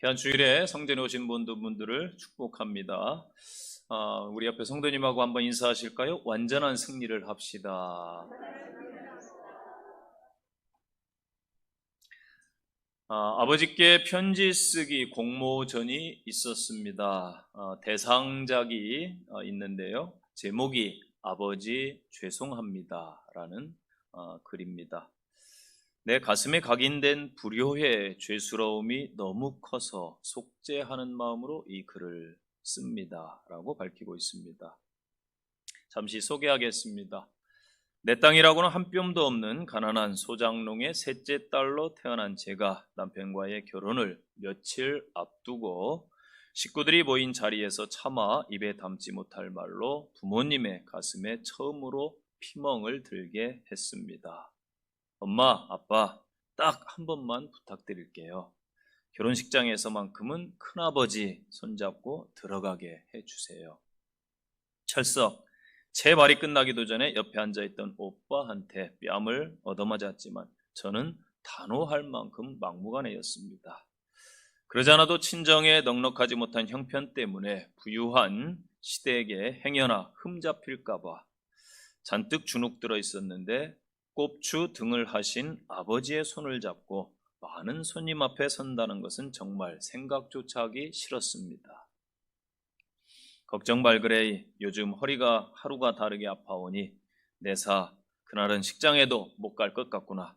귀한 주일에 성전에 오신 모든 분들을 축복합니다. 우리 옆에 성도님하고 한번 인사하실까요? 완전한 승리를 합시다. 아버지께 편지 쓰기 공모전이 있었습니다. 대상작이 있는데요. 제목이 아버지 죄송합니다 라는 글입니다. 내 가슴에 각인된 불효의 죄스러움이 너무 커서 속죄하는 마음으로 이 글을 씁니다 라고 밝히고 있습니다. 잠시 소개하겠습니다. 내 땅이라고는 한 뼘도 없는 가난한 소장농의 셋째 딸로 태어난 제가 남편과의 결혼을 며칠 앞두고 식구들이 모인 자리에서 차마 입에 담지 못할 말로 부모님의 가슴에 처음으로 피멍을 들게 했습니다. 엄마, 아빠, 딱 한 번만 부탁드릴게요. 결혼식장에서만큼은 큰아버지 손잡고 들어가게 해주세요. 철석, 제 말이 끝나기도 전에 옆에 앉아있던 오빠한테 뺨을 얻어맞았지만 저는 단호할 만큼 막무가내였습니다. 그러지 않아도 친정에 넉넉하지 못한 형편 때문에 부유한 시댁에 행여나 흠잡힐까봐 잔뜩 주눅 들어 있었는데 꼽추 등을 하신 아버지의 손을 잡고 많은 손님 앞에 선다는 것은 정말 생각조차 하기 싫었습니다. 걱정 말그레이, 요즘 허리가 하루가 다르게 아파오니 내사 그날은 식장에도 못 갈 것 같구나.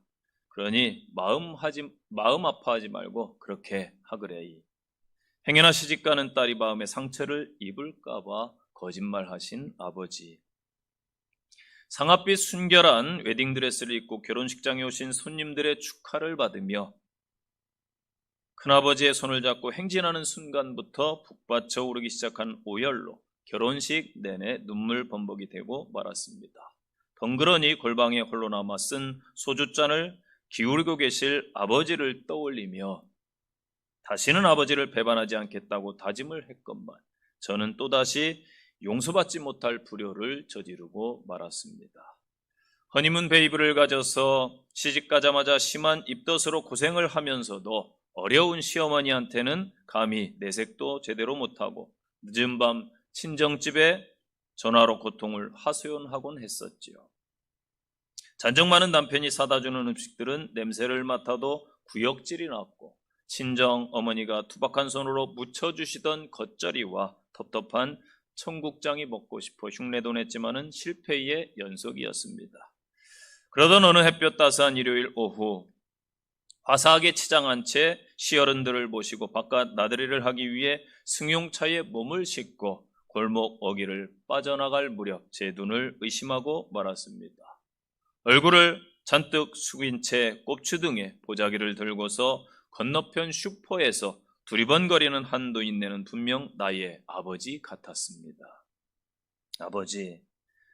그러니 마음 아파하지 말고 그렇게 하그레이. 행여나 시집가는 딸이 마음에 상처를 입을까봐 거짓말하신 아버지. 상아빛 순결한 웨딩드레스를 입고 결혼식장에 오신 손님들의 축하를 받으며 큰아버지의 손을 잡고 행진하는 순간부터 북받쳐 오르기 시작한 오열로 결혼식 내내 눈물 범벅이 되고 말았습니다. 덩그러니 골방에 홀로 남아 쓴 소주잔을 기울이고 계실 아버지를 떠올리며 다시는 아버지를 배반하지 않겠다고 다짐을 했건만 저는 또다시 용서받지 못할 불효를 저지르고 말았습니다. 허니문 베이비를 가져서 시집가자마자 심한 입덧으로 고생을 하면서도 어려운 시어머니한테는 감히 내색도 제대로 못하고 늦은 밤 친정집에 전화로 고통을 하소연하곤 했었지요. 잔정 많은 남편이 사다주는 음식들은 냄새를 맡아도 구역질이 났고 친정 어머니가 투박한 손으로 묻혀주시던 겉절이와 텁텁한 청국장이 먹고 싶어 흉내도 냈지만은 실패의 연속이었습니다. 그러던 어느 햇볕 따스한 일요일 오후 화사하게 치장한 채 시어른들을 모시고 바깥 나들이를 하기 위해 승용차에 몸을 싣고 골목 어귀를 빠져나갈 무렵 제 눈을 의심하고 말았습니다. 얼굴을 잔뜩 숙인 채 꼽추등에 보자기를 들고서 건너편 슈퍼에서 두리번거리는 한 노인네는 분명 나의 아버지 같았습니다. 아버지,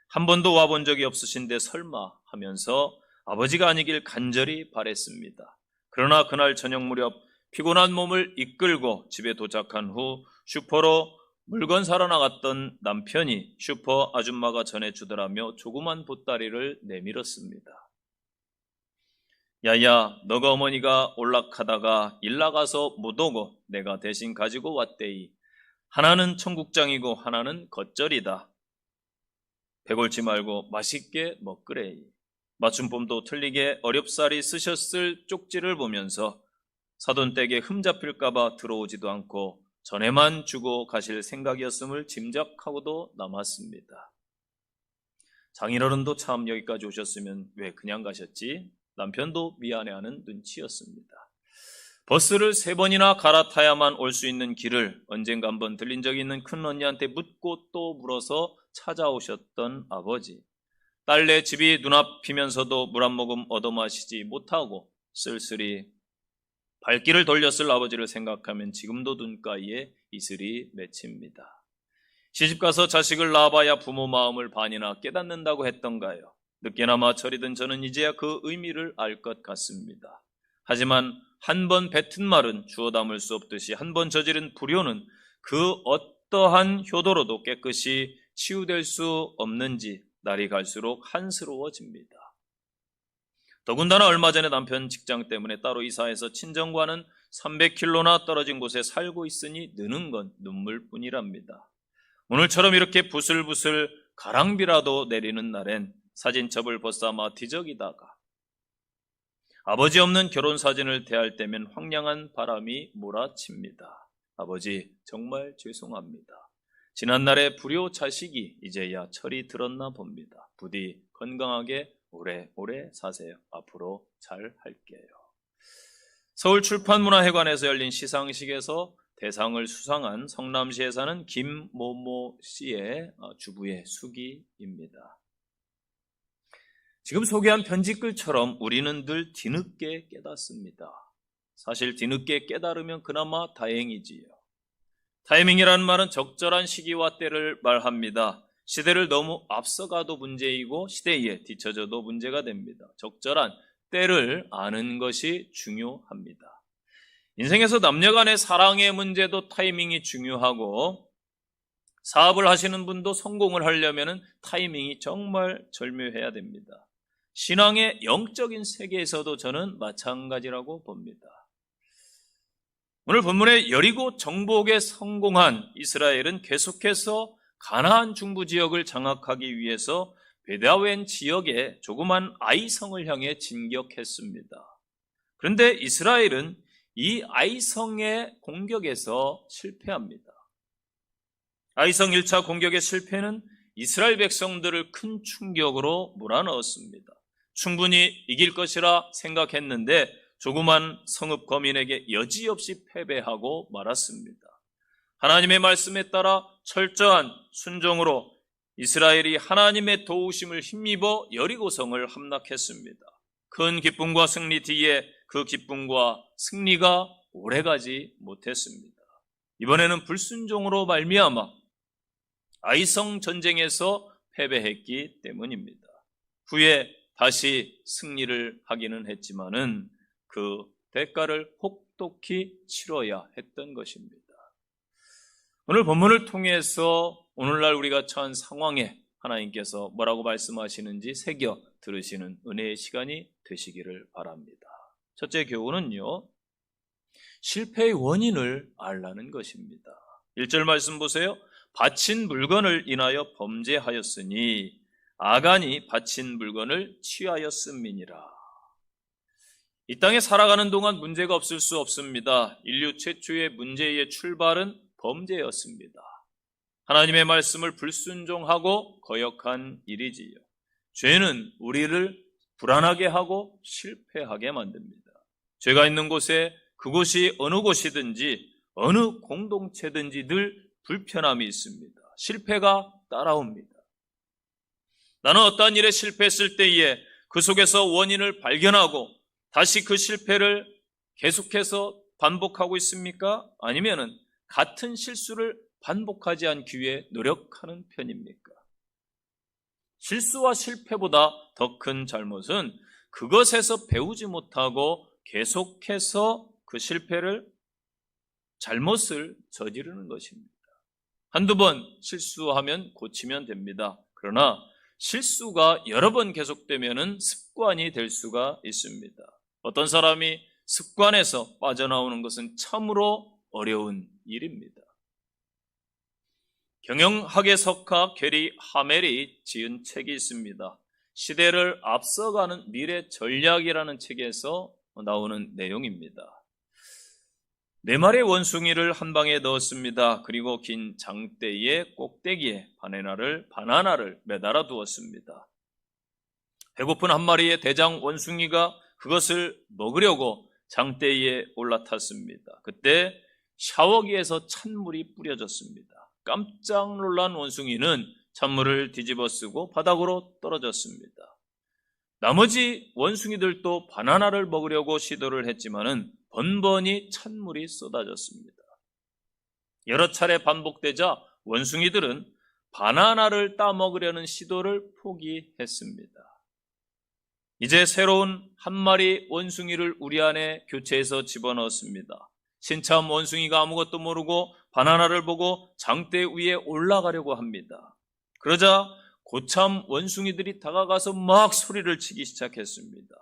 한 번도 와본 적이 없으신데 설마 하면서 아버지가 아니길 간절히 바랬습니다. 그러나 그날 저녁 무렵 피곤한 몸을 이끌고 집에 도착한 후 슈퍼로 물건 사러 나갔던 남편이 슈퍼 아줌마가 전해주더라며 조그만 보따리를 내밀었습니다. 야야, 너가 어머니가 올락하다가 일 나가서 못 오고 내가 대신 가지고 왔대이. 하나는 청국장이고 하나는 겉절이다. 배골지 말고 맛있게 먹으래이. 맞춤법도 틀리게 어렵사리 쓰셨을 쪽지를 보면서 사돈댁에 흠잡힐까봐 들어오지도 않고 전에만 주고 가실 생각이었음을 짐작하고도 남았습니다. 장인어른도 참 여기까지 오셨으면 왜 그냥 가셨지? 남편도 미안해하는 눈치였습니다. 버스를 3번이나 갈아타야만 올 수 있는 길을 언젠가 한번 들린 적이 있는 큰언니한테 묻고 또 물어서 찾아오셨던 아버지. 딸네 집이 눈앞이면서도 물 한 모금 얻어마시지 못하고 쓸쓸히 발길을 돌렸을 아버지를 생각하면 지금도 눈가에 이슬이 맺힙니다. 시집가서 자식을 낳아봐야 부모 마음을 반이나 깨닫는다고 했던가요? 늦게나마 철이든 저는 이제야 그 의미를 알 것 같습니다. 하지만 한 번 뱉은 말은 주워 담을 수 없듯이 한 번 저지른 불효는 그 어떠한 효도로도 깨끗이 치유될 수 없는지 날이 갈수록 한스러워집니다. 더군다나 얼마 전에 남편 직장 때문에 따로 이사해서 친정과는 300km나 떨어진 곳에 살고 있으니 느는 건 눈물뿐이랍니다. 오늘처럼 이렇게 부슬부슬 가랑비라도 내리는 날엔 사진첩을 벗삼아 뒤적이다가 아버지 없는 결혼사진을 대할 때면 황량한 바람이 몰아칩니다. 아버지, 정말 죄송합니다. 지난날의 불효자식이 이제야 철이 들었나 봅니다. 부디 건강하게 오래오래 사세요. 앞으로 잘 할게요. 서울출판문화회관에서 열린 시상식에서 대상을 수상한 성남시에 사는 김모모 씨의 주부의 수기입니다. 지금 소개한 편지글처럼 우리는 늘 뒤늦게 깨닫습니다. 사실 뒤늦게 깨달으면 그나마 다행이지요. 타이밍이라는 말은 적절한 시기와 때를 말합니다. 시대를 너무 앞서가도 문제이고 시대에 뒤처져도 문제가 됩니다. 적절한 때를 아는 것이 중요합니다. 인생에서 남녀 간의 사랑의 문제도 타이밍이 중요하고 사업을 하시는 분도 성공을 하려면 타이밍이 정말 절묘해야 됩니다. 신앙의 영적인 세계에서도 저는 마찬가지라고 봅니다. 오늘 본문의 여리고 정복에 성공한 이스라엘은 계속해서 가나안 중부 지역을 장악하기 위해서 베다웬 지역의 조그만 아이성을 향해 진격했습니다. 그런데 이스라엘은 이 아이성의 공격에서 실패합니다. 아이성 1차 공격의 실패는 이스라엘 백성들을 큰 충격으로 몰아넣었습니다. 충분히 이길 것이라 생각했는데 조그만 성읍 거민에게 여지없이 패배하고 말았습니다. 하나님의 말씀에 따라 철저한 순종으로 이스라엘이 하나님의 도우심을 힘입어 여리고성을 함락했습니다. 큰 기쁨과 승리 뒤에 그 기쁨과 승리가 오래가지 못했습니다. 이번에는 불순종으로 말미암아 아이성 전쟁에서 패배했기 때문입니다. 후에 다시 승리를 하기는 했지만은 그 대가를 혹독히 치러야 했던 것입니다. 오늘 본문을 통해서 오늘날 우리가 처한 상황에 하나님께서 뭐라고 말씀하시는지 새겨 들으시는 은혜의 시간이 되시기를 바랍니다. 첫째 교훈은요, 실패의 원인을 알라는 것입니다. 1절 말씀 보세요. 바친 물건을 인하여 범죄하였으니 아간이 바친 물건을 취하였음이니라. 이 땅에 살아가는 동안 문제가 없을 수 없습니다. 인류 최초의 문제의 출발은 범죄였습니다. 하나님의 말씀을 불순종하고 거역한 일이지요. 죄는 우리를 불안하게 하고 실패하게 만듭니다. 죄가 있는 곳에 그곳이 어느 곳이든지 어느 공동체든지 늘 불편함이 있습니다. 실패가 따라옵니다. 나는 어떠한 일에 실패했을 때에 그 속에서 원인을 발견하고 다시 그 실패를 계속해서 반복하고 있습니까? 아니면은 같은 실수를 반복하지 않기 위해 노력하는 편입니까? 실수와 실패보다 더 큰 잘못은 그것에서 배우지 못하고 계속해서 그 실패를, 잘못을 저지르는 것입니다. 한두 번 실수하면 고치면 됩니다. 그러나 실수가 여러 번 계속되면 습관이 될 수가 있습니다. 어떤 사람이 습관에서 빠져나오는 것은 참으로 어려운 일입니다. 경영학의 석학 게리 하멜이 지은 책이 있습니다. 시대를 앞서가는 미래 전략이라는 책에서 나오는 내용입니다. 4마리의 원숭이를 한 방에 넣었습니다. 그리고 긴 장대의 꼭대기에 바나나를 매달아 두었습니다. 배고픈 한 마리의 대장 원숭이가 그것을 먹으려고 장대에 올라탔습니다. 그때 샤워기에서 찬물이 뿌려졌습니다. 깜짝 놀란 원숭이는 찬물을 뒤집어 쓰고 바닥으로 떨어졌습니다. 나머지 원숭이들도 바나나를 먹으려고 시도를 했지만은 번번이 찬물이 쏟아졌습니다. 여러 차례 반복되자 원숭이들은 바나나를 따먹으려는 시도를 포기했습니다. 이제 새로운 한 마리 원숭이를 우리 안에 교체해서 집어넣었습니다. 신참 원숭이가 아무것도 모르고 바나나를 보고 장대 위에 올라가려고 합니다. 그러자 고참 원숭이들이 다가가서 막 소리를 치기 시작했습니다.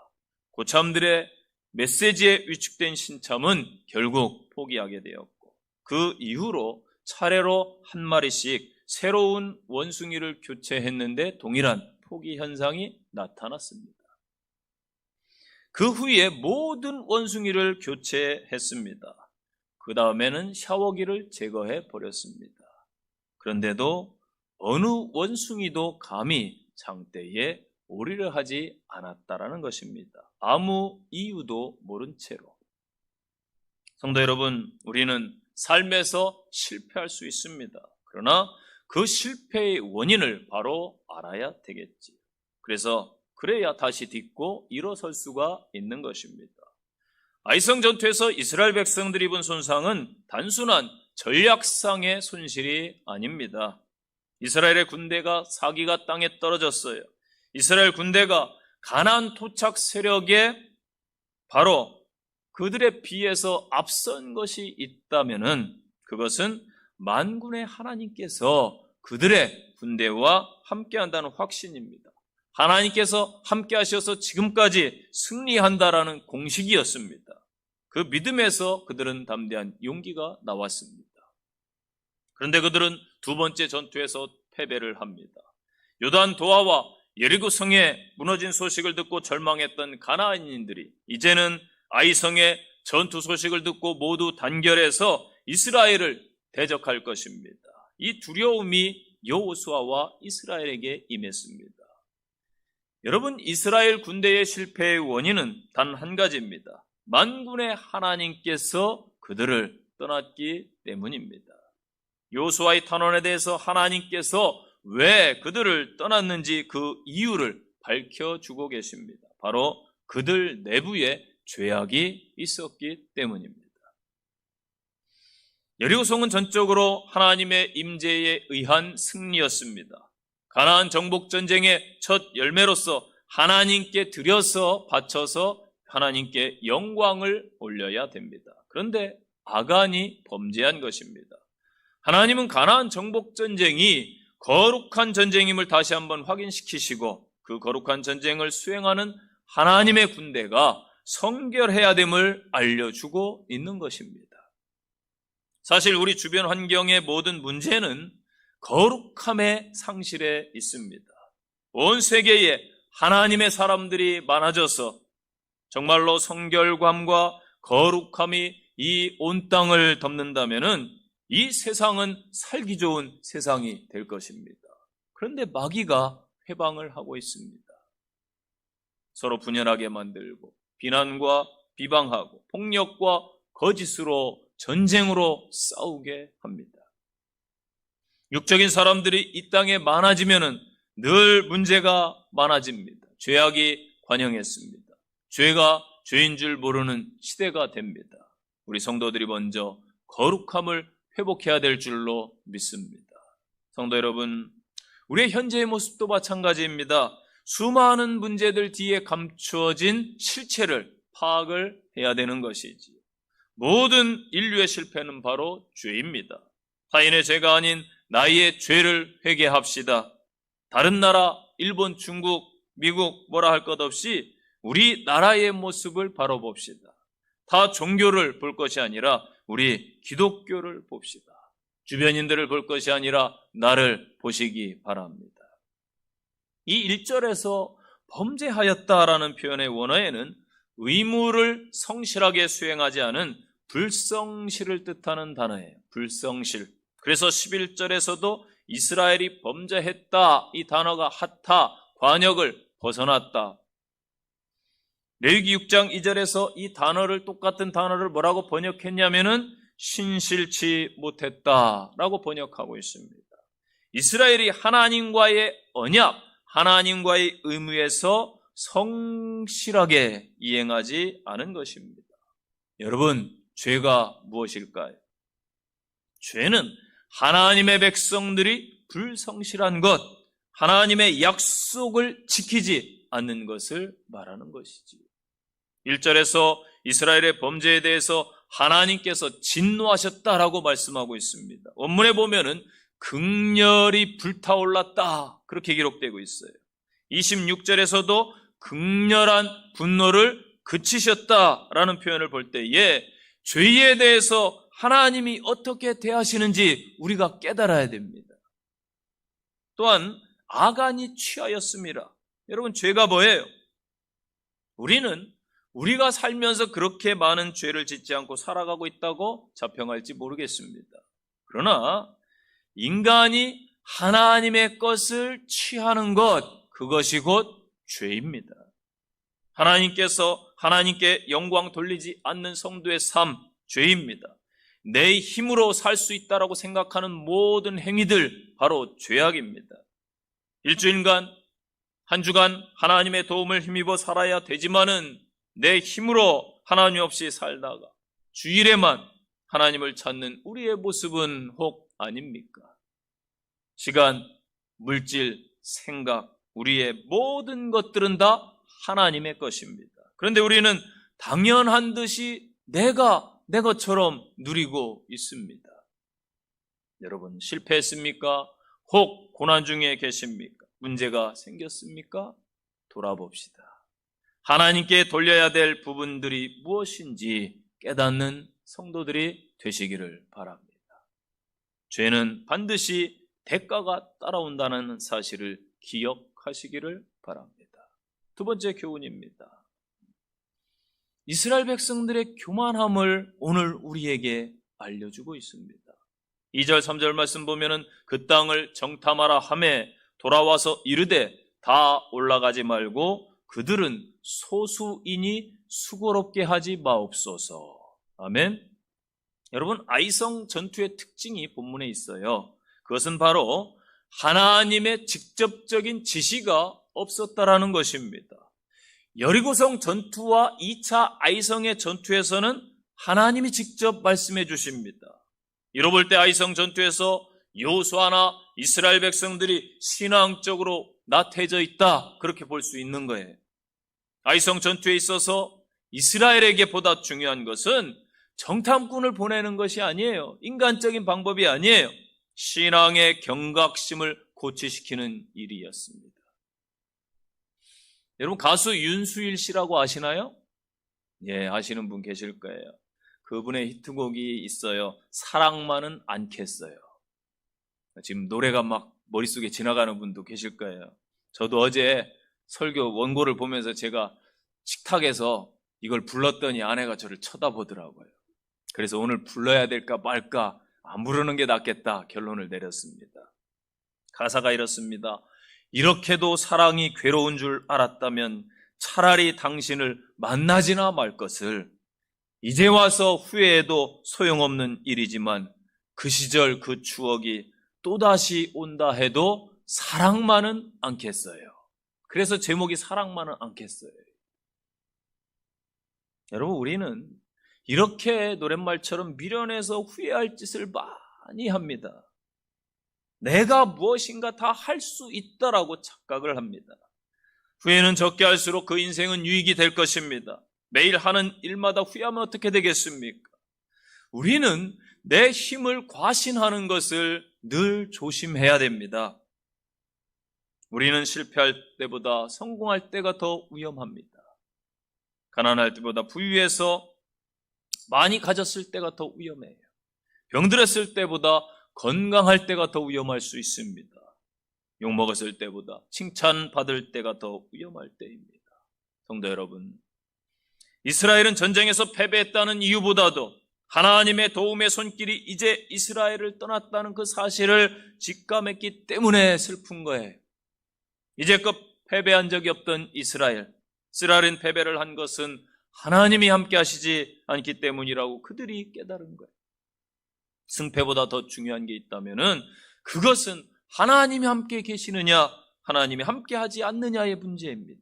고참들의 메시지에 위축된 신참은 결국 포기하게 되었고, 그 이후로 차례로 한 마리씩 새로운 원숭이를 교체했는데 동일한 포기 현상이 나타났습니다. 그 후에 모든 원숭이를 교체했습니다. 그 다음에는 샤워기를 제거해 버렸습니다. 그런데도 어느 원숭이도 감히 장대에 오리를 하지 않았다라는 것입니다. 아무 이유도 모른 채로. 성도 여러분, 우리는 삶에서 실패할 수 있습니다. 그러나 그 실패의 원인을 바로 알아야 되겠지. 그래야 다시 딛고 일어설 수가 있는 것입니다. 아이성 전투에서 이스라엘 백성들이 입은 손상은 단순한 전략상의 손실이 아닙니다. 이스라엘의 군대가 사기가 땅에 떨어졌어요. 이스라엘 군대가 가나안 토착 세력에 바로 그들에 비해서 앞선 것이 있다면은 그것은 만군의 하나님께서 그들의 군대와 함께한다는 확신입니다. 하나님께서 함께 하셔서 지금까지 승리한다라는 공식이었습니다. 그 믿음에서 그들은 담대한 용기가 나왔습니다. 그런데 그들은 두 번째 전투에서 패배를 합니다. 요단 도하와 여리고 성에 무너진 소식을 듣고 절망했던 가나안인들이 이제는 아이성의 전투 소식을 듣고 모두 단결해서 이스라엘을 대적할 것입니다. 이 두려움이 여호수아와 이스라엘에게 임했습니다. 여러분, 이스라엘 군대의 실패의 원인은 단 한 가지입니다. 만군의 하나님께서 그들을 떠났기 때문입니다. 여호수아의 탄원에 대해서 하나님께서 왜 그들을 떠났는지 그 이유를 밝혀주고 계십니다. 바로 그들 내부에 죄악이 있었기 때문입니다. 여리고성은 전적으로 하나님의 임재에 의한 승리였습니다. 가나안 정복 전쟁의 첫 열매로서 하나님께 드려서 바쳐서 하나님께 영광을 올려야 됩니다. 그런데 아간이 범죄한 것입니다. 하나님은 가나안 정복 전쟁이 거룩한 전쟁임을 다시 한번 확인시키시고 그 거룩한 전쟁을 수행하는 하나님의 군대가 성결해야 됨을 알려주고 있는 것입니다. 사실 우리 주변 환경의 모든 문제는 거룩함의 상실에 있습니다. 온 세계에 하나님의 사람들이 많아져서 정말로 성결감과 거룩함이 이 온 땅을 덮는다면은 이 세상은 살기 좋은 세상이 될 것입니다. 그런데 마귀가 회방을 하고 있습니다. 서로 분열하게 만들고 비난과 비방하고 폭력과 거짓으로 전쟁으로 싸우게 합니다. 육적인 사람들이 이 땅에 많아지면은 늘 문제가 많아집니다. 죄악이 관영했습니다. 죄가 죄인 줄 모르는 시대가 됩니다. 우리 성도들이 먼저 거룩함을 회복해야 될 줄로 믿습니다. 성도 여러분, 우리의 현재의 모습도 마찬가지입니다. 수많은 문제들 뒤에 감추어진 실체를 파악을 해야 되는 것이지. 모든 인류의 실패는 바로 죄입니다. 타인의 죄가 아닌 나의 죄를 회개합시다. 다른 나라, 일본, 중국, 미국 뭐라 할 것 없이 우리 나라의 모습을 바로 봅시다. 다 종교를 볼 것이 아니라 우리 기독교를 봅시다. 주변인들을 볼 것이 아니라 나를 보시기 바랍니다. 이 1절에서 범죄하였다라는 표현의 원어에는 의무를 성실하게 수행하지 않은 불성실을 뜻하는 단어예요. 불성실. 그래서 11절에서도 이스라엘이 범죄했다, 이 단어가 하타, 관역을 벗어났다. 레위기 6장 2절에서 이 단어를, 똑같은 단어를 뭐라고 번역했냐면은 신실치 못했다라고 번역하고 있습니다. 이스라엘이 하나님과의 언약, 하나님과의 의무에서 성실하게 이행하지 않은 것입니다. 여러분, 죄가 무엇일까요? 죄는 하나님의 백성들이 불성실한 것, 하나님의 약속을 지키지 않는 것을 말하는 것이지요. 1절에서 이스라엘의 범죄에 대해서 하나님께서 진노하셨다라고 말씀하고 있습니다. 원문에 보면은 극렬히 불타올랐다, 그렇게 기록되고 있어요. 26절에서도 극렬한 분노를 그치셨다라는 표현을 볼 때에 죄에 대해서 하나님이 어떻게 대하시는지 우리가 깨달아야 됩니다. 또한 아간이 취하였습니다. 여러분, 죄가 뭐예요? 우리는 우리가 살면서 그렇게 많은 죄를 짓지 않고 살아가고 있다고 자평할지 모르겠습니다. 그러나 인간이 하나님의 것을 취하는 것, 그것이 곧 죄입니다. 하나님께 영광 돌리지 않는 성도의 삶, 죄입니다. 내 힘으로 살 수 있다라고 생각하는 모든 행위들, 바로 죄악입니다. 일주일간, 한 주간 하나님의 도움을 힘입어 살아야 되지만은 내 힘으로 하나님 없이 살다가 주일에만 하나님을 찾는 우리의 모습은 혹 아닙니까? 시간, 물질, 생각, 우리의 모든 것들은 다 하나님의 것입니다. 그런데 우리는 당연한 듯이 내가 내 것처럼 누리고 있습니다. 여러분, 실패했습니까? 혹 고난 중에 계십니까? 문제가 생겼습니까? 돌아봅시다. 하나님께 돌려야 될 부분들이 무엇인지 깨닫는 성도들이 되시기를 바랍니다. 죄는 반드시 대가가 따라온다는 사실을 기억하시기를 바랍니다. 두 번째 교훈입니다. 이스라엘 백성들의 교만함을 오늘 우리에게 알려주고 있습니다. 2절 3절 말씀 보면은 그 땅을 정탐하라 하매 돌아와서 이르되 다 올라가지 말고 그들은 소수이니 수고롭게 하지 마옵소서. 아멘. 여러분, 아이성 전투의 특징이 본문에 있어요. 그것은 바로 하나님의 직접적인 지시가 없었다라는 것입니다. 여리고성 전투와 2차 아이성의 전투에서는 하나님이 직접 말씀해 주십니다. 이로 볼 때 아이성 전투에서 여호수아나 이스라엘 백성들이 신앙적으로 나태해져 있다, 그렇게 볼 수 있는 거예요. 아이성 전투에 있어서 이스라엘에게 보다 중요한 것은 정탐꾼을 보내는 것이 아니에요. 인간적인 방법이 아니에요. 신앙의 경각심을 고취시키는 일이었습니다. 여러분, 가수 윤수일 씨라고 아시나요? 예, 아시는 분 계실 거예요. 그분의 히트곡이 있어요. 사랑만은 않겠어요. 지금 노래가 막 머릿속에 지나가는 분도 계실 거예요. 저도 어제 설교 원고를 보면서 제가 식탁에서 이걸 불렀더니 아내가 저를 쳐다보더라고요. 그래서 오늘 불러야 될까 말까, 안 부르는 게 낫겠다 결론을 내렸습니다. 가사가 이렇습니다. 이렇게도 사랑이 괴로운 줄 알았다면 차라리 당신을 만나지나 말 것을. 이제 와서 후회해도 소용없는 일이지만 그 시절 그 추억이 또다시 온다 해도 사랑만은 않겠어요. 그래서 제목이 사랑만은 않겠어요. 여러분, 우리는 이렇게 노랫말처럼 미련해서 후회할 짓을 많이 합니다. 내가 무엇인가 다 할 수 있다라고 착각을 합니다. 후회는 적게 할수록 그 인생은 유익이 될 것입니다. 매일 하는 일마다 후회하면 어떻게 되겠습니까? 우리는 내 힘을 과신하는 것을 늘 조심해야 됩니다. 우리는 실패할 때보다 성공할 때가 더 위험합니다. 가난할 때보다 부유해서 많이 가졌을 때가 더 위험해요. 병들었을 때보다 건강할 때가 더 위험할 수 있습니다. 욕먹었을 때보다 칭찬받을 때가 더 위험할 때입니다. 성도 여러분, 이스라엘은 전쟁에서 패배했다는 이유보다도 하나님의 도움의 손길이 이제 이스라엘을 떠났다는 그 사실을 직감했기 때문에 슬픈 거예요. 이제껏 패배한 적이 없던 이스라엘은 패배를 한 것은 하나님이 함께 하시지 않기 때문이라고 그들이 깨달은 거예요. 승패보다 더 중요한 게 있다면은 그것은 하나님이 함께 계시느냐, 하나님이 함께 하지 않느냐의 문제입니다.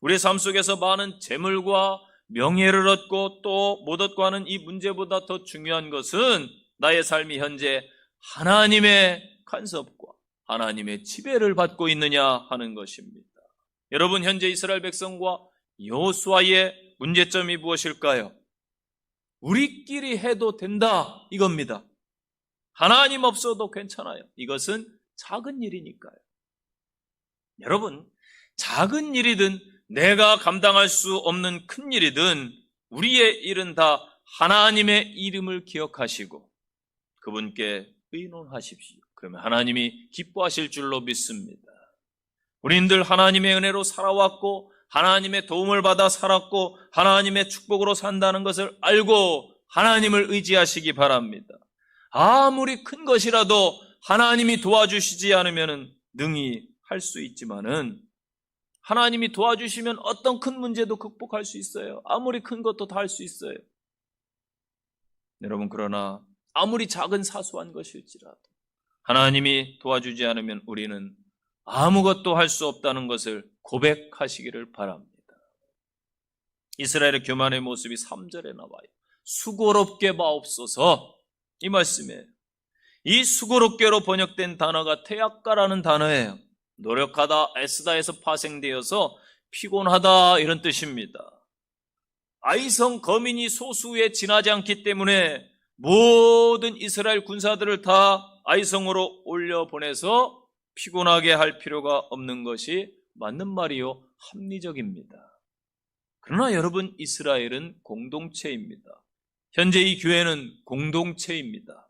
우리의 삶 속에서 많은 재물과 명예를 얻고 또 못 얻고 하는 이 문제보다 더 중요한 것은 나의 삶이 현재 하나님의 간섭과 하나님의 지배를 받고 있느냐 하는 것입니다. 여러분, 현재 이스라엘 백성과 여호수아의 문제점이 무엇일까요? 우리끼리 해도 된다, 이겁니다. 하나님 없어도 괜찮아요. 이것은 작은 일이니까요. 여러분, 작은 일이든 내가 감당할 수 없는 큰 일이든 우리의 일은 다 하나님의 이름을 기억하시고 그분께 의논하십시오. 그러면 하나님이 기뻐하실 줄로 믿습니다. 우리들 하나님의 은혜로 살아왔고 하나님의 도움을 받아 살았고 하나님의 축복으로 산다는 것을 알고 하나님을 의지하시기 바랍니다. 아무리 큰 것이라도 하나님이 도와주시지 않으면 능히 할 수 있지만은 하나님이 도와주시면 어떤 큰 문제도 극복할 수 있어요. 아무리 큰 것도 다 할 수 있어요. 여러분, 그러나 아무리 작은 사소한 것일지라도 하나님이 도와주지 않으면 우리는 아무것도 할 수 없다는 것을 고백하시기를 바랍니다. 이스라엘의 교만의 모습이 3절에 나와요. 수고롭게 마옵소서, 이 말씀이에요. 이 수고롭게로 번역된 단어가 태약가라는 단어예요. 노력하다, 애쓰다에서 파생되어서 피곤하다 이런 뜻입니다. 아이성 거민이 소수에 지나지 않기 때문에 모든 이스라엘 군사들을 다 아이성으로 올려보내서 피곤하게 할 필요가 없는 것이 맞는 말이요, 합리적입니다. 그러나 여러분, 이스라엘은 공동체입니다. 현재 이 교회는 공동체입니다.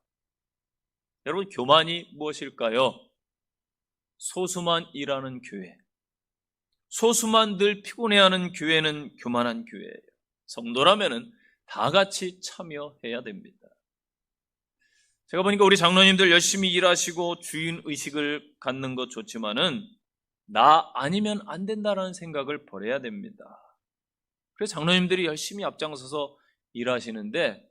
여러분, 교만이 무엇일까요? 소수만 일하는 교회, 소수만 늘 피곤해하는 교회는 교만한 교회예요. 성도라면은 다 같이 참여해야 됩니다. 제가 보니까 우리 장로님들 열심히 일하시고 주인의식을 갖는 것 좋지만은 나 아니면 안 된다라는 생각을 버려야 됩니다. 그래서 장로님들이 열심히 앞장서서 일하시는데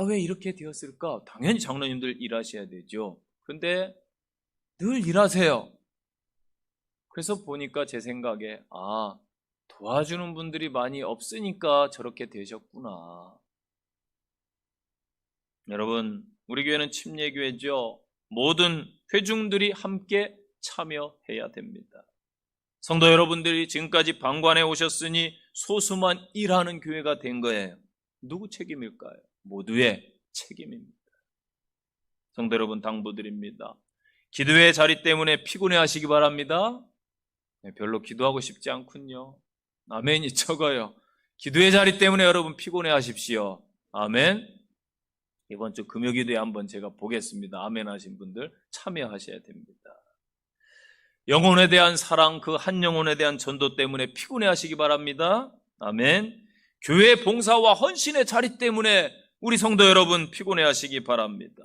왜 이렇게 되었을까? 당연히 장로님들 일하셔야 되죠. 그런데 늘 일하세요. 그래서 보니까 제 생각에 도와주는 분들이 많이 없으니까 저렇게 되셨구나. 여러분, 우리 교회는 침례교회죠. 모든 회중들이 함께 참여해야 됩니다. 성도 여러분들이 지금까지 방관해 오셨으니 소수만 일하는 교회가 된 거예요. 누구 책임일까요? 모두의 책임입니다. 성도 여러분, 당부드립니다. 기도의 자리 때문에 피곤해 하시기 바랍니다. 별로 기도하고 싶지 않군요. 아멘이 적어요. 기도의 자리 때문에 여러분 피곤해 하십시오. 아멘. 이번 주 금요기도에 한번 제가 보겠습니다. 아멘 하신 분들 참여하셔야 됩니다. 영혼에 대한 사랑, 그 한 영혼에 대한 전도 때문에 피곤해 하시기 바랍니다. 아멘. 교회 봉사와 헌신의 자리 때문에 우리 성도 여러분 피곤해 하시기 바랍니다.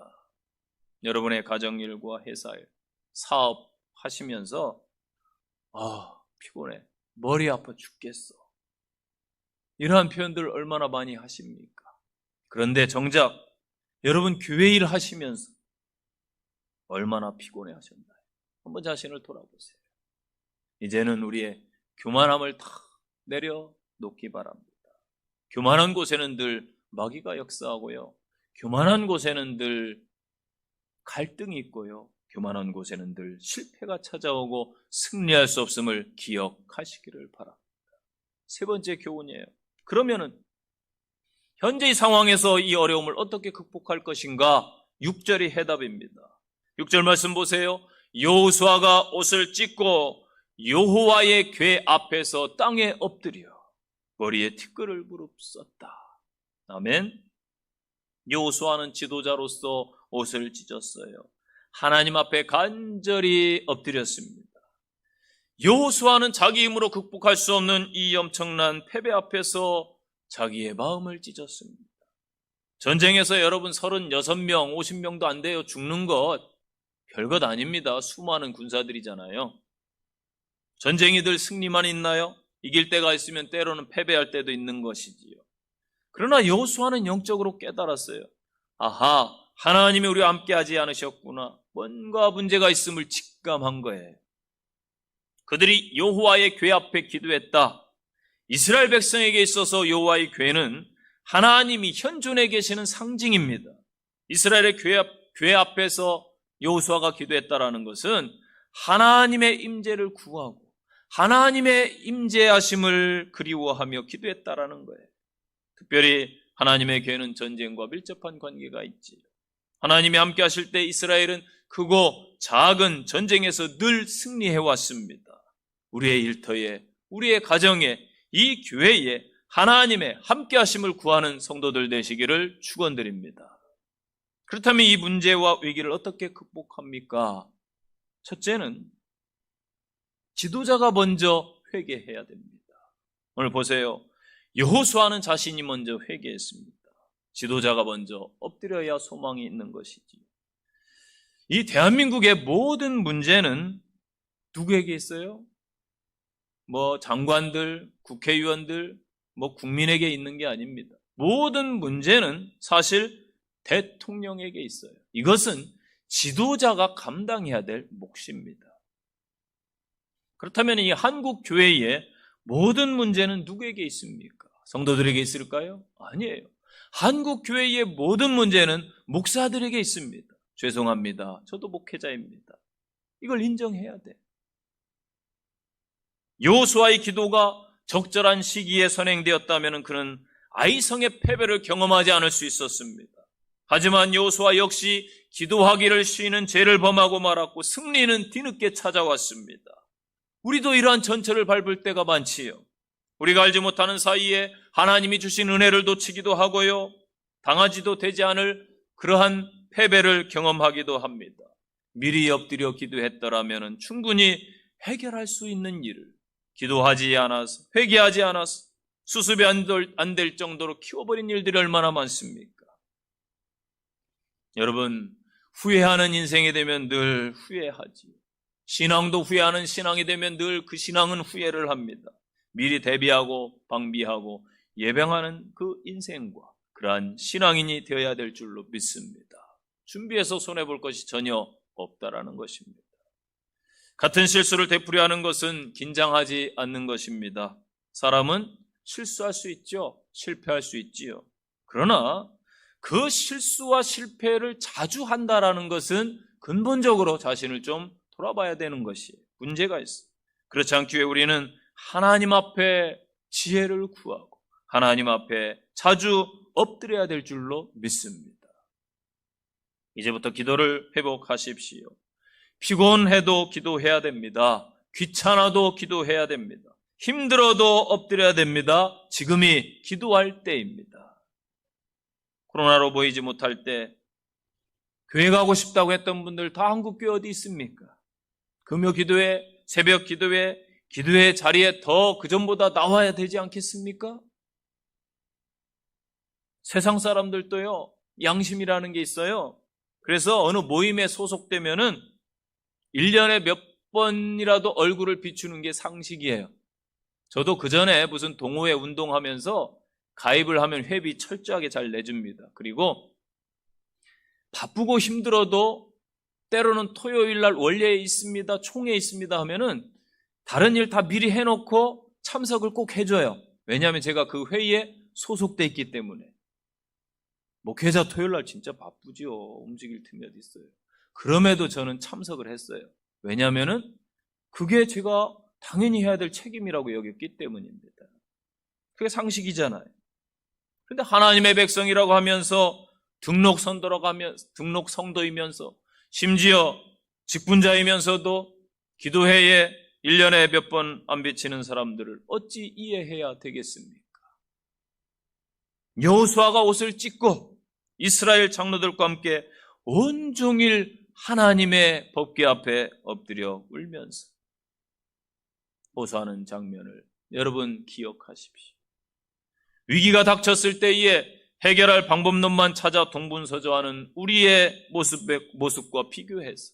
여러분의 가정일과 회사일, 사업 하시면서 피곤해, 머리 아파 죽겠어, 이러한 표현들 얼마나 많이 하십니까? 그런데 정작 여러분 교회 일 하시면서 얼마나 피곤해 하셨나요? 한번 자신을 돌아보세요. 이제는 우리의 교만함을 다 내려놓기 바랍니다. 교만한 곳에는 늘 마귀가 역사하고요, 교만한 곳에는 늘 갈등이 있고요, 교만한 곳에는 늘 실패가 찾아오고 승리할 수 없음을 기억하시기를 바랍니다. 세 번째 교훈이에요. 그러면은 현재 이 상황에서 이 어려움을 어떻게 극복할 것인가? 6절이 해답입니다. 6절 말씀 보세요. 여호수아가 옷을 찢고 여호와의 궤 앞에서 땅에 엎드려 머리에 티끌을 무릅썼다. 아멘. 여호수아는 지도자로서 옷을 찢었어요. 하나님 앞에 간절히 엎드렸습니다. 여호수아는 자기 힘으로 극복할 수 없는 이 엄청난 패배 앞에서 자기의 마음을 찢었습니다. 전쟁에서 여러분 36명, 50명도 안 돼요. 죽는 것 별것 아닙니다. 수많은 군사들이잖아요. 전쟁이 늘 승리만 있나요? 이길 때가 있으면 때로는 패배할 때도 있는 것이지요. 그러나 여호수아는 영적으로 깨달았어요. 아하, 하나님이 우리와 함께하지 않으셨구나. 뭔가 문제가 있음을 직감한 거예요. 그들이 여호와의 궤 앞에 기도했다. 이스라엘 백성에게 있어서 여호와의 궤는 하나님이 현존해 계시는 상징입니다. 이스라엘의 궤 앞에서 여호수아가 기도했다라는 것은 하나님의 임재를 구하고 하나님의 임재하심을 그리워하며 기도했다라는 거예요. 특별히 하나님의 궤는 전쟁과 밀접한 관계가 있지요. 하나님이 함께 하실 때 이스라엘은 크고 작은 전쟁에서 늘 승리해 왔습니다. 우리의 일터에, 우리의 가정에, 이 교회에 하나님의 함께 하심을 구하는 성도들 되시기를 축원드립니다. 그렇다면 이 문제와 위기를 어떻게 극복합니까? 첫째는 지도자가 먼저 회개해야 됩니다. 오늘 보세요. 여호수아는 자신이 먼저 회개했습니다. 지도자가 먼저 엎드려야 소망이 있는 것이지요. 이 대한민국의 모든 문제는 누구에게 있어요? 장관들, 국회의원들, 국민에게 있는 게 아닙니다. 모든 문제는 사실 대통령에게 있어요. 이것은 지도자가 감당해야 될 몫입니다. 그렇다면 이 한국 교회의 모든 문제는 누구에게 있습니까? 성도들에게 있을까요? 아니에요. 한국 교회의 모든 문제는 목사들에게 있습니다. 죄송합니다. 저도 목회자입니다. 이걸 인정해야 돼. 여호수아의 기도가 적절한 시기에 선행되었다면 그는 아이성의 패배를 경험하지 않을 수 있었습니다. 하지만 여호수아 역시 기도하기를 쉬는 죄를 범하고 말았고 승리는 뒤늦게 찾아왔습니다. 우리도 이러한 전철을 밟을 때가 많지요. 우리가 알지 못하는 사이에 하나님이 주신 은혜를 놓치기도 하고요. 당하지도 되지 않을 그러한 패배를 경험하기도 합니다. 미리 엎드려 기도했더라면 충분히 해결할 수 있는 일을 기도하지 않아서, 회개하지 않아서 수습이 안 될 정도로 키워버린 일들이 얼마나 많습니까? 여러분, 후회하는 인생이 되면 늘 후회하지요. 신앙도 후회하는 신앙이 되면 늘 그 신앙은 후회를 합니다. 미리 대비하고 방비하고 예방하는 그 인생과 그러한 신앙인이 되어야 될 줄로 믿습니다. 준비해서 손해볼 것이 전혀 없다라는 것입니다. 같은 실수를 되풀이하는 것은 긴장하지 않는 것입니다. 사람은 실수할 수 있죠. 실패할 수 있지요. 그러나 그 실수와 실패를 자주 한다라는 것은 근본적으로 자신을 좀 돌아봐야 되는 것이 문제가 있어요. 그렇지 않기 위해 우리는 하나님 앞에 지혜를 구하고 하나님 앞에 자주 엎드려야 될 줄로 믿습니다. 이제부터 기도를 회복하십시오. 피곤해도 기도해야 됩니다. 귀찮아도 기도해야 됩니다. 힘들어도 엎드려야 됩니다. 지금이 기도할 때입니다. 코로나로 보이지 못할 때 교회 가고 싶다고 했던 분들 다 한국교회 어디 있습니까? 금요 기도회, 새벽 기도회, 기도회 자리에 더 그전보다 나와야 되지 않겠습니까? 세상 사람들도요, 양심이라는 게 있어요. 그래서 어느 모임에 소속되면은 1년에 몇 번이라도 얼굴을 비추는 게 상식이에요. 저도 그 전에 무슨 동호회 운동하면서 가입을 하면 회비 철저하게 잘 내줍니다. 그리고 바쁘고 힘들어도 때로는 토요일 날 원례에 있습니다, 총회 있습니다 하면은 다른 일 다 미리 해놓고 참석을 꼭 해줘요. 왜냐하면 제가 그 회의에 소속돼 있기 때문에. 목회자 토요일 날 진짜 바쁘지요. 움직일 틈이 어디 있어요. 그럼에도 저는 참석을 했어요. 왜냐하면은 그게 제가 당연히 해야 될 책임이라고 여겼기 때문입니다. 그게 상식이잖아요. 그런데 하나님의 백성이라고 하면서 등록 성도이면서 심지어 직분자이면서도 기도회에 1년에 몇 번 안 비치는 사람들을 어찌 이해해야 되겠습니까? 여호수아가 옷을 찢고 이스라엘 장로들과 함께 온종일 하나님의 법궤 앞에 엎드려 울면서 호소하는 장면을 여러분 기억하십시오. 위기가 닥쳤을 때에 해결할 방법론만 찾아 동분서주하는 우리의 모습과 비교해서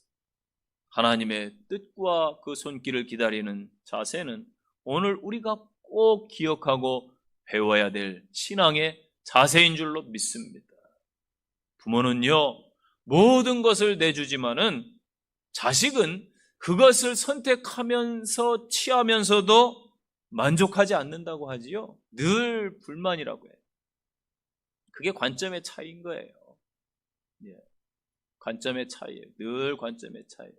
하나님의 뜻과 그 손길을 기다리는 자세는 오늘 우리가 꼭 기억하고 배워야 될 신앙의 자세인 줄로 믿습니다. 부모는요, 모든 것을 내주지만은 자식은 그것을 선택하면서 취하면서도 만족하지 않는다고 하지요. 늘 불만이라고 해요. 그게 관점의 차이인 거예요. 관점의 차이예요. 늘 관점의 차이예요.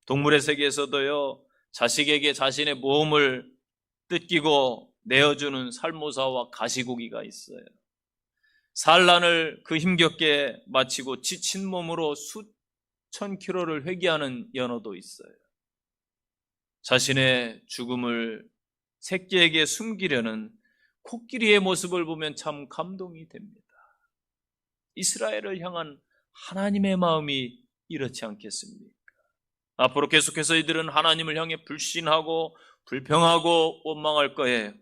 동물의 세계에서도요, 자식에게 자신의 몸을 뜯기고 내어주는 살모사와 가시고기가 있어요. 산란을 그 힘겹게 마치고 지친 몸으로 수천 킬로를 회귀하는 연어도 있어요. 자신의 죽음을 새끼에게 숨기려는 코끼리의 모습을 보면 참 감동이 됩니다. 이스라엘을 향한 하나님의 마음이 이렇지 않겠습니까? 앞으로 계속해서 이들은 하나님을 향해 불신하고 불평하고 원망할 거예요.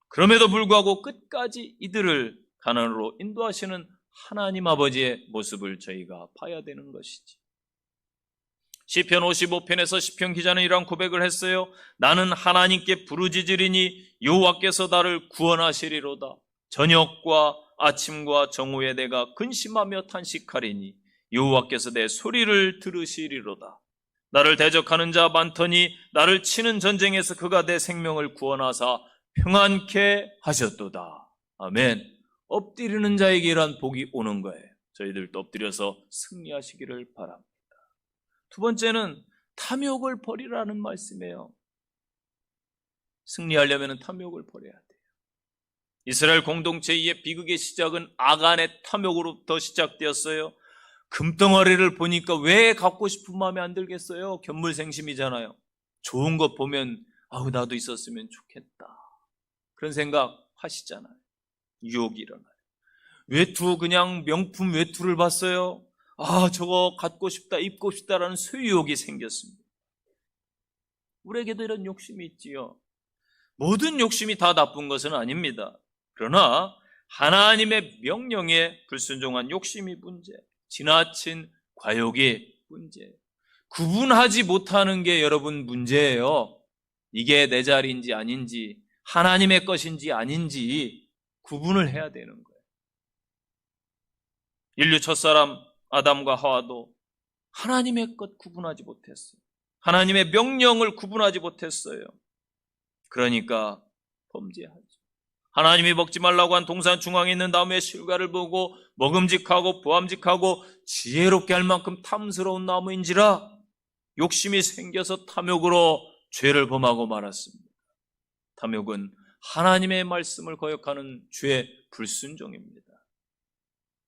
그럼에도 불구하고 끝까지 이들을 가나안으로 인도하시는 하나님 아버지의 모습을 저희가 봐야 되는 것이지. 시편 55편에서 시편 기자는 이러한 고백을 했어요. 나는 하나님께 부르짖으리니 여호와께서 나를 구원하시리로다. 저녁과 아침과 정오에 내가 근심하며 탄식하리니 여호와께서 내 소리를 들으시리로다. 나를 대적하는 자 많더니 나를 치는 전쟁에서 그가 내 생명을 구원하사 평안케 하셨도다. 아멘. 엎드리는 자에게 이러한 복이 오는 거예요. 저희들도 엎드려서 승리하시기를 바랍니다. 두 번째는 탐욕을 버리라는 말씀이에요. 승리하려면 탐욕을 버려야 돼요. 이스라엘 공동체의 비극의 시작은 아간의 탐욕으로부터 시작되었어요. 금덩어리를 보니까 왜 갖고 싶은 마음에 안 들겠어요? 견물생심이잖아요. 좋은 것 보면 아우 나도 있었으면 좋겠다. 그런 생각 하시잖아요. 유혹이 일어나요. 외투 그냥 명품 외투를 봤어요. 아 저거 갖고 싶다 입고 싶다라는 소유욕이 생겼습니다. 우리에게도 이런 욕심이 있지요. 모든 욕심이 다 나쁜 것은 아닙니다. 그러나 하나님의 명령에 불순종한 욕심이 문제, 지나친 과욕이 문제, 구분하지 못하는 게 여러분 문제예요. 이게 내 자리인지 아닌지 하나님의 것인지 아닌지 구분을 해야 되는 거예요. 인류 첫사람 아담과 하와도 하나님의 것 구분하지 못했어요. 하나님의 명령을 구분하지 못했어요. 그러니까 범죄하죠. 하나님이 먹지 말라고 한 동산 중앙에 있는 나무의 실과를 보고 먹음직하고 보암직하고 지혜롭게 할 만큼 탐스러운 나무인지라 욕심이 생겨서 탐욕으로 죄를 범하고 말았습니다. 탐욕은 하나님의 말씀을 거역하는 죄의 불순종입니다.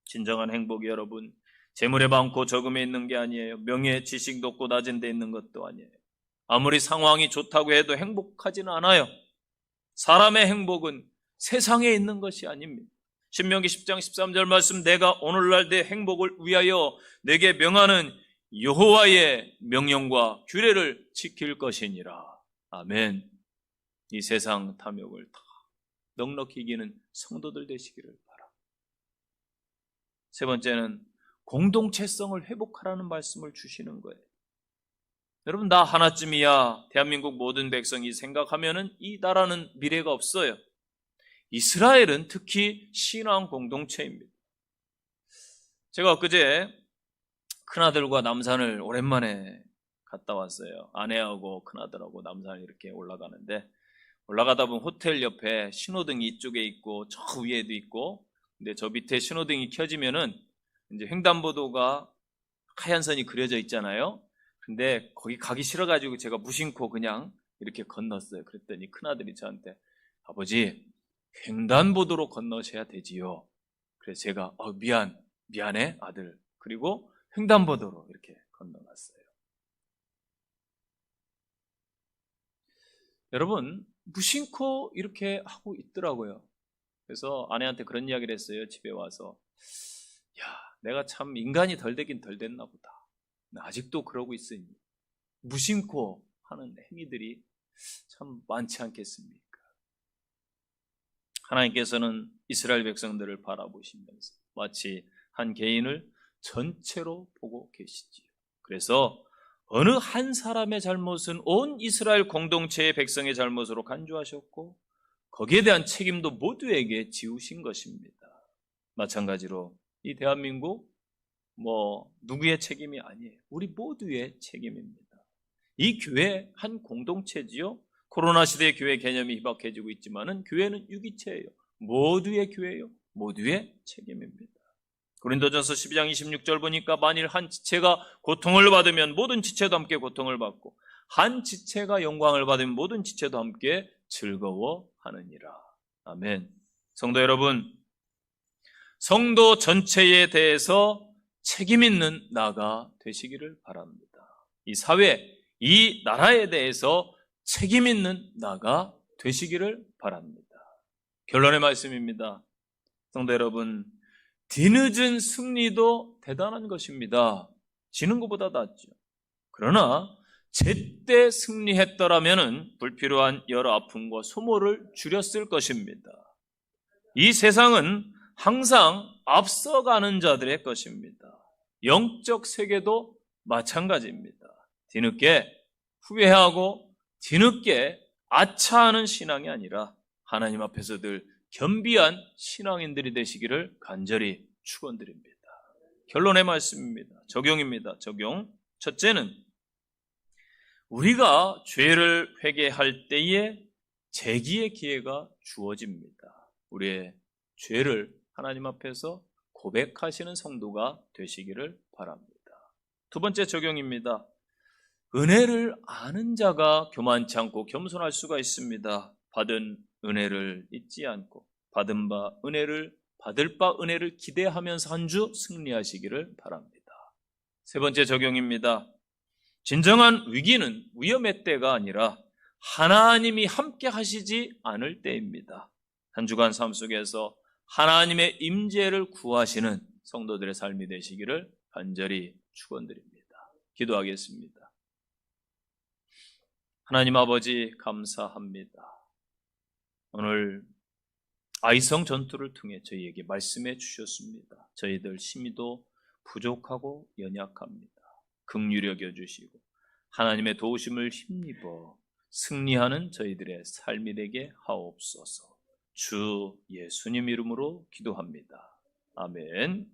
진정한 행복이 여러분 재물에 많고 적음에 있는 게 아니에요. 명예, 지식 높고 낮은 데 있는 것도 아니에요. 아무리 상황이 좋다고 해도 행복하지는 않아요. 사람의 행복은 세상에 있는 것이 아닙니다. 신명기 10장 13절 말씀 내가 오늘날 내 행복을 위하여 내게 명하는 여호와의 명령과 규례를 지킬 것이니라. 아멘. 이 세상 탐욕을 다 넉넉히 이기는 성도들 되시기를 바랍니다. 세 번째는 공동체성을 회복하라는 말씀을 주시는 거예요. 여러분 나 하나쯤이야 대한민국 모든 백성이 생각하면은 이 나라는 미래가 없어요. 이스라엘은 특히 신앙 공동체입니다. 제가 엊그제 큰아들과 남산을 오랜만에 갔다 왔어요. 아내하고 큰아들하고 남산을 이렇게 올라가는데 올라가다 보면 호텔 옆에 신호등이 이쪽에 있고 저 위에도 있고 근데 저 밑에 신호등이 켜지면은 이제 횡단보도가 하얀 선이 그려져 있잖아요. 근데 거기 가기 싫어가지고 제가 무심코 그냥 이렇게 건넜어요. 그랬더니 큰아들이 저한테 아버지 횡단보도로 건너셔야 되지요. 그래서 제가 미안해 아들. 그리고 횡단보도로 이렇게 건너갔어요. 여러분 무심코 이렇게 하고 있더라고요. 그래서 아내한테 그런 이야기를 했어요. 집에 와서 야 내가 참 인간이 덜 되긴 덜 됐나 보다. 아직도 그러고 있으니 무심코 하는 행위들이 참 많지 않겠습니까? 하나님께서는 이스라엘 백성들을 바라보시면서 마치 한 개인을 전체로 보고 계시지요. 그래서 어느 한 사람의 잘못은 온 이스라엘 공동체의 백성의 잘못으로 간주하셨고 거기에 대한 책임도 모두에게 지우신 것입니다. 마찬가지로 이 대한민국 누구의 책임이 아니에요. 우리 모두의 책임입니다. 이 교회 한 공동체지요. 코로나 시대의 교회 개념이 희박해지고 있지만은 교회는 유기체예요. 모두의 교회예요. 모두의 책임입니다. 고린도전서 12장 26절 보니까 만일 한 지체가 고통을 받으면 모든 지체도 함께 고통을 받고 한 지체가 영광을 받으면 모든 지체도 함께 즐거워하느니라. 아멘. 성도 여러분, 성도 전체에 대해서 책임 있는 나가 되시기를 바랍니다. 이 사회, 이 나라에 대해서 책임 있는 나가 되시기를 바랍니다. 결론의 말씀입니다. 성도 여러분, 뒤늦은 승리도 대단한 것입니다. 지는 것보다 낫죠. 그러나 제때 승리했더라면 불필요한 여러 아픔과 소모를 줄였을 것입니다. 이 세상은 항상 앞서가는 자들의 것입니다. 영적 세계도 마찬가지입니다. 뒤늦게 후회하고 뒤늦게 아차하는 신앙이 아니라 하나님 앞에서 늘 겸비한 신앙인들이 되시기를 간절히 축원드립니다. 결론의 말씀입니다. 적용입니다. 적용. 첫째는 우리가 죄를 회개할 때에 재기의 기회가 주어집니다. 우리의 죄를 하나님 앞에서 고백하시는 성도가 되시기를 바랍니다. 두 번째 적용입니다. 은혜를 아는 자가 교만치 않고 겸손할 수가 있습니다. 받은 은혜를 잊지 않고 받은 바 은혜를 받을 바 은혜를 기대하면서 한 주 승리하시기를 바랍니다. 세 번째 적용입니다. 진정한 위기는 위험의 때가 아니라 하나님이 함께 하시지 않을 때입니다. 한 주간 삶 속에서 하나님의 임재를 구하시는 성도들의 삶이 되시기를 간절히 축원드립니다. 기도하겠습니다. 하나님 아버지 감사합니다. 오늘 아이성 전투를 통해 저희에게 말씀해 주셨습니다. 저희들 심히도 부족하고 연약합니다. 긍휼히 여겨주시고 하나님의 도우심을 힘입어 승리하는 저희들의 삶이 되게 하옵소서. 주 예수님 이름으로 기도합니다. 아멘.